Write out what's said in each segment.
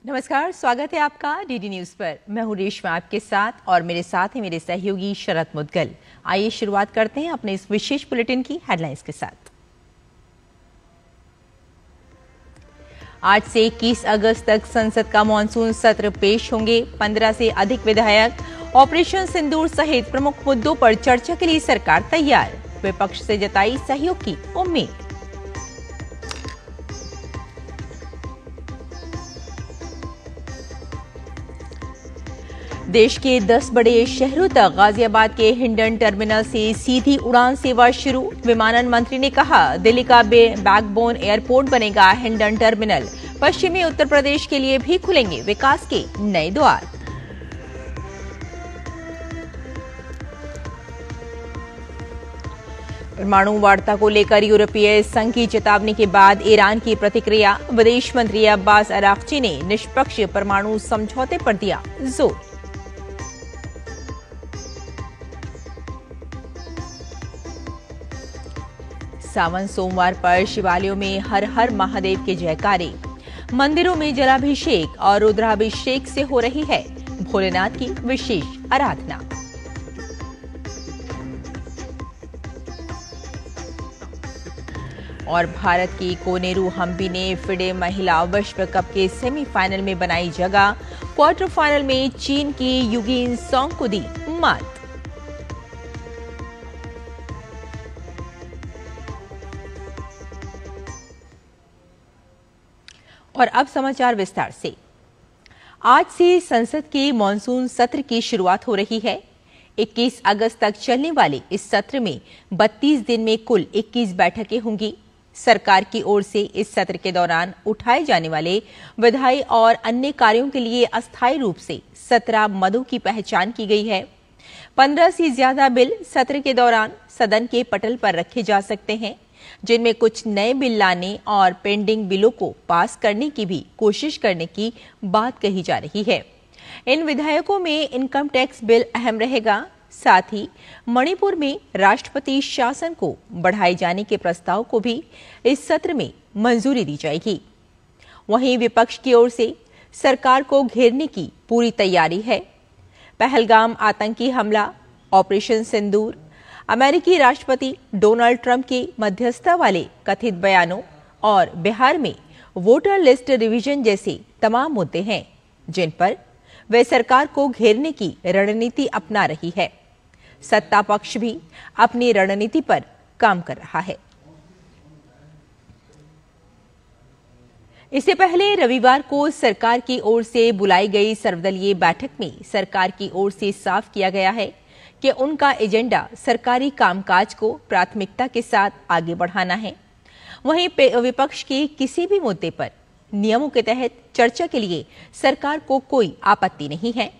नमस्कार, स्वागत है आपका डीडी न्यूज पर। मैं हूं रेशमा आपके साथ और मेरे साथ हैं मेरे सहयोगी शरद मुदगल। आइए शुरुआत करते हैं अपने इस विशेष बुलेटिन की हेडलाइंस के साथ। आज से 21 अगस्त तक संसद का मानसून सत्र पेश होंगे। 15 से अधिक विधायक। ऑपरेशन सिंदूर सहित प्रमुख मुद्दों पर चर्चा के लिए सरकार तैयार। विपक्ष से जताई सहयोग की उम्मीद। देश के 10 बड़े शहरों तक गाजियाबाद के हिंडन टर्मिनल से सीधी उड़ान सेवा शुरू। विमानन मंत्री ने कहा, दिल्ली का बैकबोन एयरपोर्ट बनेगा हिंडन टर्मिनल। पश्चिमी उत्तर प्रदेश के लिए भी खुलेंगे विकास के नए द्वार। परमाणु वार्ता को लेकर यूरोपीय संघ की चेतावनी के बाद ईरान की प्रतिक्रिया। विदेश मंत्री अब्बास अराक्ची ने निष्पक्ष परमाणु समझौते पर दिया जोर। सावन सोमवार पर शिवालयों में हर हर महादेव के जयकारे। मंदिरों में जलाभिषेक और रुद्राभिषेक से हो रही है भोलेनाथ की विशेष आराधना। और भारत की कोनेरू हम्पी ने फिडे महिला विश्व कप के सेमीफाइनल में बनाई जगह। क्वार्टर फाइनल में चीन की युगिन सॉन्ग को दी मात। और अब समाचार विस्तार से। आज से संसद के मानसून सत्र की शुरुआत हो रही है। 21 अगस्त तक चलने वाले इस सत्र में 32 दिन में कुल 21 बैठकें होंगी। सरकार की ओर से इस सत्र के दौरान उठाए जाने वाले विधायी और अन्य कार्यों के लिए अस्थायी रूप से 17 मदों की पहचान की गई है। 15 से ज्यादा बिल सत्र के दौरान सदन के पटल पर रखे जा सकते हैं, जिनमें कुछ नए बिल लाने और पेंडिंग बिलों को पास करने की भी कोशिश करने की बात कही जा रही है। इन विधायकों में इनकम टैक्स बिल अहम रहेगा। साथ ही मणिपुर में राष्ट्रपति शासन को बढ़ाए जाने के प्रस्ताव को भी इस सत्र में मंजूरी दी जाएगी। वहीं विपक्ष की ओर से सरकार को घेरने की पूरी तैयारी है। पहलगाम आतंकी हमला, ऑपरेशन सिंदूर, अमेरिकी राष्ट्रपति डोनाल्ड ट्रंप के मध्यस्थता वाले कथित बयानों और बिहार में वोटर लिस्ट रिवीजन जैसे तमाम मुद्दे हैं, जिन पर वे सरकार को घेरने की रणनीति अपना रही है। सत्ता पक्ष भी अपनी रणनीति पर काम कर रहा है। इससे पहले रविवार को सरकार की ओर से बुलाई गई सर्वदलीय बैठक में सरकार की ओर से साफ किया गया है कि उनका एजेंडा सरकारी कामकाज को प्राथमिकता के साथ आगे बढ़ाना है। वहीं विपक्ष के किसी भी मुद्दे पर नियमों के तहत चर्चा के लिए सरकार को कोई आपत्ति नहीं है।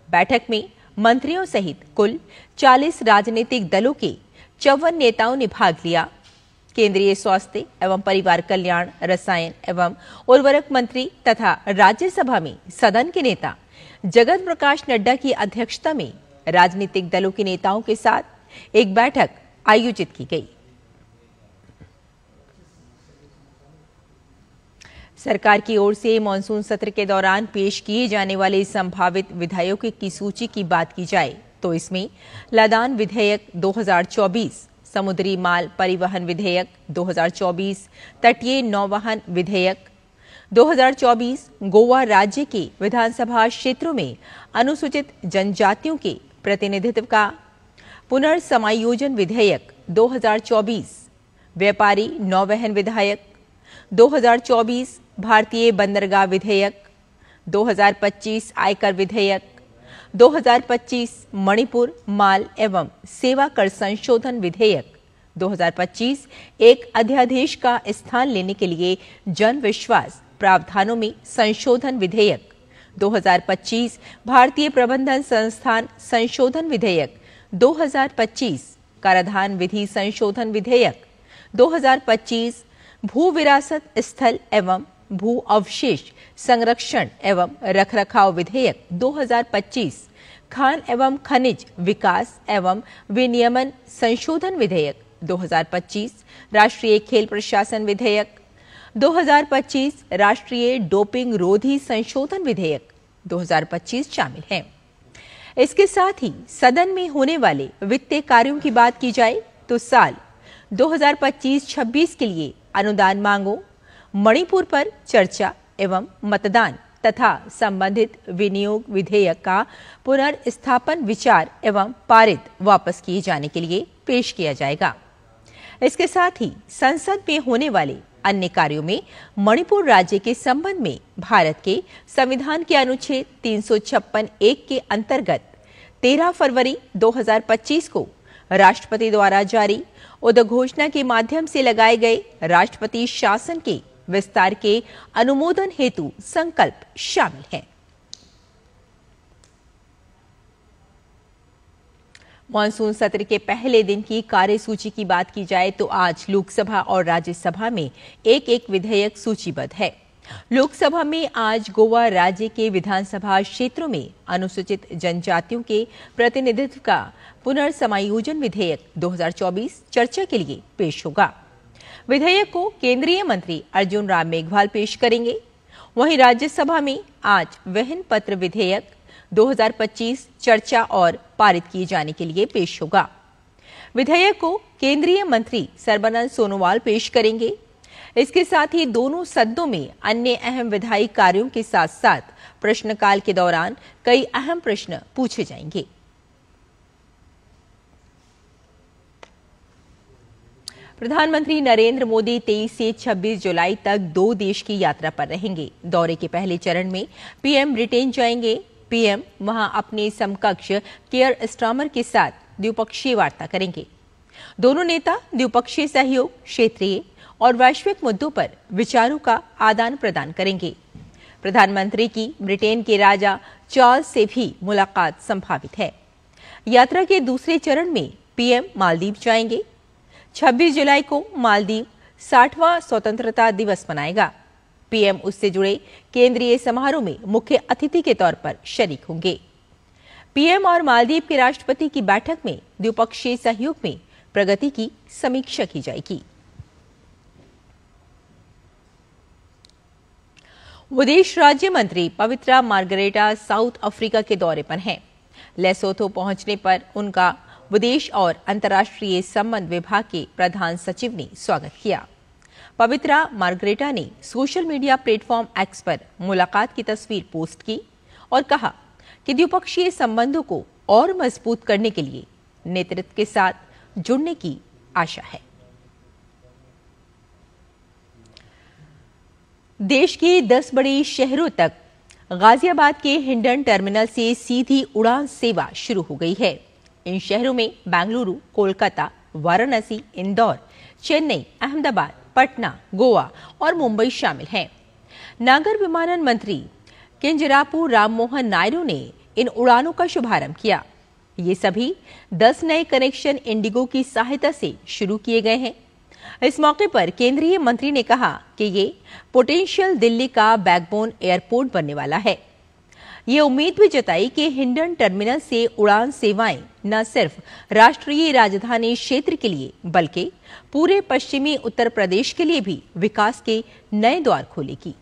बैठक में मंत्रियों सहित कुल 40 राजनीतिक दलों के 54 नेताओं ने भाग लिया। केंद्रीय स्वास्थ्य एवं परिवार कल्याण, रसायन एवं उर्वरक मंत्री तथा राज्यसभा में सदन के नेता जगत प्रकाश नड्डा की अध्यक्षता में राजनीतिक दलों के नेताओं के साथ एक बैठक आयोजित की गई। सरकार की ओर से मानसून सत्र के दौरान पेश किए जाने वाले संभावित विधेयकों की सूची की बात की जाए तो इसमें लदान विधेयक 2024, समुद्री माल परिवहन विधेयक 2024, तटीय नौवहन विधेयक 2024, गोवा राज्य के विधानसभा क्षेत्रों में अनुसूचित जनजातियों के प्रतिनिधित्व का पुनर्समायोजन विधेयक 2024, व्यापारी नौवहन विधेयक 2024, भारतीय बंदरगाह विधेयक 2025, आयकर विधेयक 2025, मणिपुर माल एवं सेवा कर संशोधन विधेयक 2025, एक अध्यादेश का स्थान लेने के लिए जन विश्वास प्रावधानों में संशोधन विधेयक 2025, भारतीय प्रबंधन संस्थान संशोधन विधेयक 2025, कराधान विधि संशोधन विधेयक 2025, भू विरासत स्थल एवं भू अवशेष संरक्षण एवं रखरखाव विधेयक 2025, खान एवं खनिज विकास एवं विनियमन संशोधन विधेयक 2025, राष्ट्रीय खेल प्रशासन विधेयक 2025 राष्ट्रीय डोपिंग रोधी संशोधन विधेयक 2025 शामिल हैं। इसके साथ ही सदन में होने वाले वित्तीय कार्यों की बात की जाए तो साल 2025-26 के लिए अनुदान मांगों, मणिपुर पर चर्चा एवं मतदान तथा संबंधित विनियोग विधेयक का पुनर्स्थापन विचार एवं पारित वापस किए जाने के लिए पेश किया जाएगा। इसके साथ ही संसद में होने वाले अन्य कार्यों में मणिपुर राज्य के संबंध में भारत के संविधान के अनुच्छेद 356(1) के अंतर्गत 13 फरवरी 2025 को राष्ट्रपति द्वारा जारी उद्घोषणा के माध्यम से लगाए गए राष्ट्रपति शासन के विस्तार के अनुमोदन हेतु संकल्प शामिल है। मॉनसून सत्र के पहले दिन की कार्यसूची की बात की जाए तो आज लोकसभा और राज्यसभा में एक एक विधेयक सूचीबद्ध है। लोकसभा में आज गोवा राज्य के विधानसभा क्षेत्रों में अनुसूचित जनजातियों के प्रतिनिधित्व का पुनर्समायोजन विधेयक 2024 चर्चा के लिए पेश होगा। विधेयक को केंद्रीय मंत्री अर्जुन राम मेघवाल पेश करेंगे। वहीं राज्यसभा में आज वहन पत्र विधेयक 2025 चर्चा और पारित किए जाने के लिए पेश होगा। विधेयक को केंद्रीय मंत्री सर्बानंद सोनोवाल पेश करेंगे। इसके साथ ही दोनों सदनों में अन्य अहम विधायी कार्यों के साथ साथ प्रश्नकाल के दौरान कई अहम प्रश्न पूछे जाएंगे। प्रधानमंत्री नरेंद्र मोदी 23 से 26 जुलाई तक 2 देश की यात्रा पर रहेंगे। दौरे के पहले चरण में पीएम ब्रिटेन जाएंगे। पीएम वहां अपने समकक्ष केयर स्टार्मर के साथ द्विपक्षीय वार्ता करेंगे। दोनों नेता द्विपक्षीय सहयोग, क्षेत्रीय और वैश्विक मुद्दों पर विचारों का आदान प्रदान करेंगे। प्रधानमंत्री की ब्रिटेन के राजा चार्ल्स से भी मुलाकात संभावित है। यात्रा के दूसरे चरण में पीएम मालदीव जाएंगे। 26 जुलाई को मालदीव 60वां स्वतंत्रता दिवस मनाएगा। पीएम उससे जुड़े केंद्रीय समारोह में मुख्य अतिथि के तौर पर शरीक होंगे। पीएम और मालदीव के राष्ट्रपति की बैठक में द्विपक्षीय सहयोग में प्रगति की समीक्षा की जाएगी। विदेश राज्य मंत्री पवित्रा मार्गरेटा साउथ अफ्रीका के दौरे पर हैं। लेसोथो पहुंचने पर उनका विदेश और अंतर्राष्ट्रीय संबंध विभाग के प्रधान सचिव ने स्वागत किया। पवित्रा मार्गरेटा ने सोशल मीडिया प्लेटफॉर्म एक्स पर मुलाकात की तस्वीर पोस्ट की और कहा कि द्विपक्षीय संबंधों को और मजबूत करने के लिए नेतृत्व के साथ जुड़ने की आशा है। देश के 10 बड़े शहरों तक गाजियाबाद के हिंडन टर्मिनल से सीधी उड़ान सेवा शुरू हो गई है। इन शहरों में बेंगलुरु, कोलकाता, वाराणसी, इंदौर, चेन्नई, अहमदाबाद, पटना, गोवा और मुंबई शामिल हैं। नागर विमानन मंत्री किंजरापू राममोहन नायडू ने इन उड़ानों का शुभारंभ किया। ये सभी 10 नए कनेक्शन इंडिगो की सहायता से शुरू किए गए हैं। इस मौके पर केंद्रीय मंत्री ने कहा कि ये पोटेंशियल दिल्ली का बैकबोन एयरपोर्ट बनने वाला है। ये उम्मीद भी जताई कि हिंडन टर्मिनल से उड़ान सेवाएं न सिर्फ राष्ट्रीय राजधानी क्षेत्र के लिए बल्कि पूरे पश्चिमी उत्तर प्रदेश के लिए भी विकास के नए द्वार खोलेगी।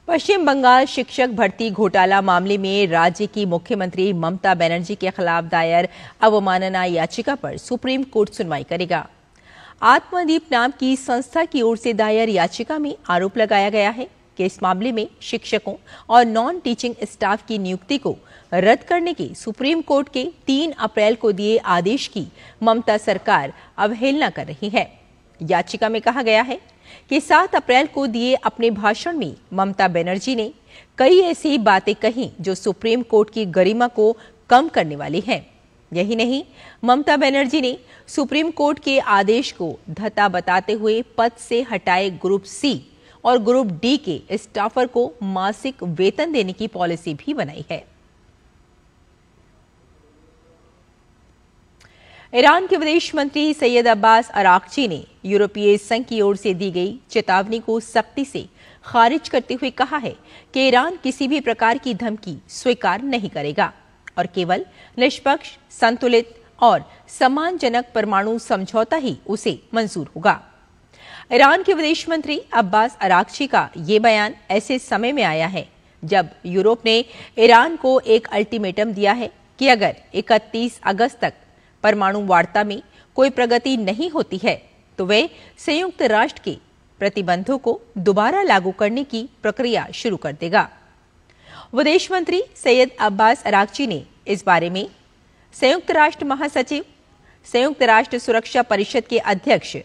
पश्चिम बंगाल शिक्षक भर्ती घोटाला मामले में राज्य की मुख्यमंत्री ममता बनर्जी के खिलाफ दायर अवमानना याचिका पर सुप्रीम कोर्ट सुनवाई करेगा। आत्मदीप नाम की संस्था की ओर से दायर याचिका में आरोप लगाया गया है कि इस मामले में शिक्षकों और नॉन टीचिंग स्टाफ की नियुक्ति को रद्द करने के सुप्रीम कोर्ट के 3 अप्रैल को दिए आदेश की ममता सरकार अवहेलना कर रही है। याचिका में कहा गया है कि 7 अप्रैल को दिए अपने भाषण में ममता बनर्जी ने कई ऐसी बातें कही जो सुप्रीम कोर्ट की गरिमा को कम करने वाली हैं। यही नहीं, ममता बनर्जी ने सुप्रीम कोर्ट के आदेश को धत्ता बताते हुए पद से हटाए ग्रुप सी और ग्रुप डी के स्टाफर को मासिक वेतन देने की पॉलिसी भी बनाई है। ईरान के विदेश मंत्री सैयद अब्बास अराक्ची ने यूरोपीय संघ की ओर से दी गई चेतावनी को सख्ती से खारिज करते हुए कहा है कि ईरान किसी भी प्रकार की धमकी स्वीकार नहीं करेगा और केवल निष्पक्ष, संतुलित, और सम्मानजनक परमाणु समझौता ही उसे मंजूर होगा। ईरान के विदेश मंत्री अब्बास अरागची का ये बयान ऐसे समय में आया है जब यूरोप ने ईरान को एक अल्टीमेटम दिया है कि अगर 31 अगस्त तक परमाणु वार्ता में कोई प्रगति नहीं होती है तो वे संयुक्त राष्ट्र के प्रतिबंधों को दोबारा लागू करने की प्रक्रिया शुरू कर देगा। विदेश मंत्री सैयद अब्बास अरागची ने इस बारे में संयुक्त राष्ट्र महासचिव, संयुक्त राष्ट्र सुरक्षा परिषद के अध्यक्ष,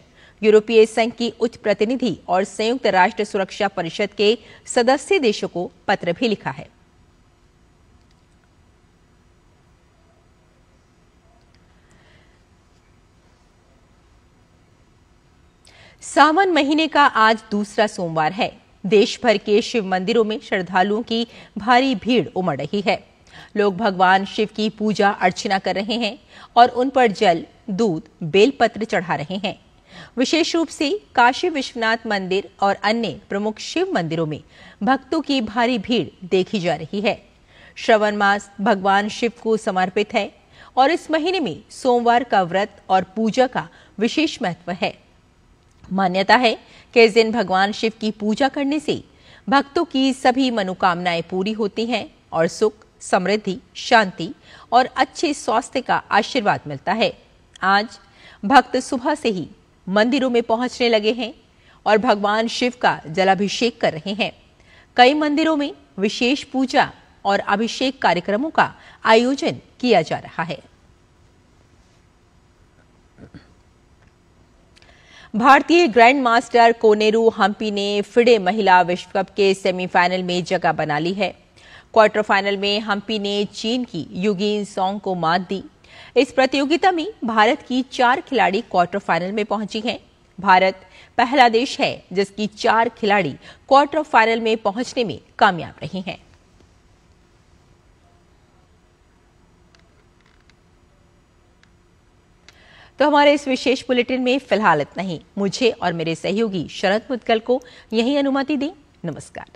यूरोपीय संघ की उच्च प्रतिनिधि और संयुक्त राष्ट्र सुरक्षा परिषद के सदस्य देशों को पत्र भी लिखा है। सावन महीने का आज दूसरा सोमवार है। देश भर के शिव मंदिरों में श्रद्धालुओं की भारी भीड़ उमड़ रही है। लोग भगवान शिव की पूजा अर्चना कर रहे हैं और उन पर जल, दूध, बेलपत्र चढ़ा रहे हैं। विशेष रूप से काशी विश्वनाथ मंदिर और अन्य प्रमुख शिव मंदिरों में भक्तों की भारी भीड़ देखी जा रही है। श्रवण मास भगवान शिव को समर्पित है और इस महीने में सोमवार का व्रत और पूजा का विशेष महत्व है। मान्यता है कि इस दिन भगवान शिव की पूजा करने से भक्तों की सभी मनोकामनाएं पूरी होती हैं और सुख, समृद्धि, शांति और अच्छे स्वास्थ्य का आशीर्वाद मिलता है। आज भक्त सुबह से ही मंदिरों में पहुंचने लगे हैं और भगवान शिव का जलाभिषेक कर रहे हैं। कई मंदिरों में विशेष पूजा और अभिषेक कार्यक्रमों का आयोजन किया जा रहा है। भारतीय ग्रैंड मास्टर कोनेरू हम्पी ने फिडे महिला विश्व कप के सेमीफाइनल में जगह बना ली है। क्वार्टर फाइनल में हम्पी ने चीन की युगिन सॉन्ग को मात दी। इस प्रतियोगिता में भारत की 4 खिलाड़ी क्वार्टर फाइनल में पहुंची हैं। भारत पहला देश है जिसकी 4 खिलाड़ी क्वार्टर फाइनल में पहुंचने में कामयाब रही हैं। तो हमारे इस विशेष बुलेटिन में फिलहाल इतना ही। मुझे और मेरे सहयोगी शरद मुदगल को यही अनुमति दें। नमस्कार।